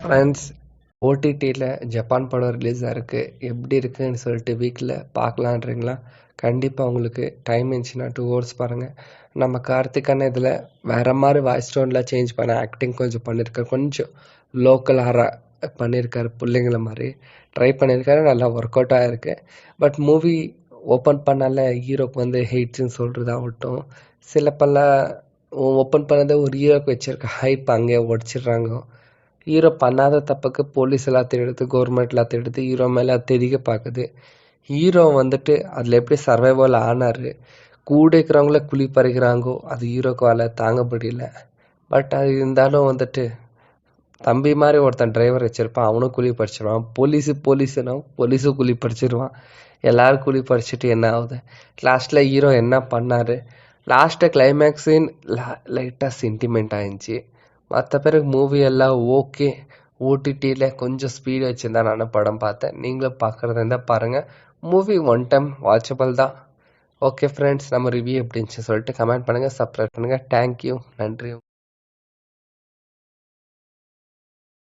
Friends, ஓடிடியில் Japan படம் release ஆயிருக்கு. எப்படி இருக்குன்னு சொல்லிட்டு வீக்கில் பார்க்கலான்றீங்களா? கண்டிப்பாக உங்களுக்கு டைம் இருந்துச்சுன்னா 2 hours பாருங்கள். நம்ம கார்த்திக் அண்ணன் இதில் வேறு மாதிரி வாய்ஸ் டோனில் சேஞ்ச் பண்ண ஆக்டிங் கொஞ்சம் பண்ணியிருக்காரு. கொஞ்சம் லோக்கல் ஆராக பண்ணியிருக்காரு. பிள்ளைங்கள மாதிரி ட்ரை பண்ணியிருக்காரு. நல்லா ஒர்க் அவுட் ஆகிருக்கு. பட் மூவி ஓப்பன் பண்ணால ஹீரோக்கு வந்து ஹெய்ட்ஸ்ன்னு சொல்கிறதாகட்டும், சில பல ஓப்பன் பண்ணதை ஒரு ஹீரோக்கு வச்சிருக்க ஹைப் அங்கேயே உடச்சிடுறாங்க. ஹீரோ பண்ணாத தப்புக்கு போலீஸ் எல்லாம் தேடுது, கவர்மெண்ட் எல்லாம் தேடுது, ஹீரோ மேலே திரிக பார்க்குது. ஹீரோ வந்துட்டு அதில் எப்படி சர்வைவல் ஆனார், கூட இருக்கிறவங்கள குழி பறிக்கிறாங்கோ, அது ஹீரோக்கு வேலை தாங்க முடியல. பட் அது இருந்தாலும் வந்துட்டு தம்பி மாதிரி ஒருத்தன் டிரைவர் வச்சிருப்பான், அவனும் குழி பறிச்சிருவான். போலீஸுனா போலீஸும் குழி பறிச்சிருவான். எல்லாரும் குழி பறிச்சுட்டு என்ன ஆகுது? லாஸ்ட்டில் ஹீரோ என்ன பண்ணார்? லாஸ்ட்டு கிளைமேக்ஸின் லைட்டாக சென்டிமெண்ட் ஆயிடுச்சு. மற்ற பிறகு மூவி எல்லாம் ஓகே. ஓடிடியில் கொஞ்சம் ஸ்பீடு வச்சுருந்தா நான் படம் பார்த்தேன். நீங்களும் பார்க்குறதா இருந்தால் பாருங்கள். மூவி ஒன் டைம் வாட்சபிள் தான். ஓகே ஃப்ரெண்ட்ஸ், நம்ம ரிவ்யூ எப்படின்னு சொல்லிட்டு கமெண்ட் பண்ணுங்கள், சப்ஸ்கிரைப் பண்ணுங்கள். தேங்க்யூ, நன்றி.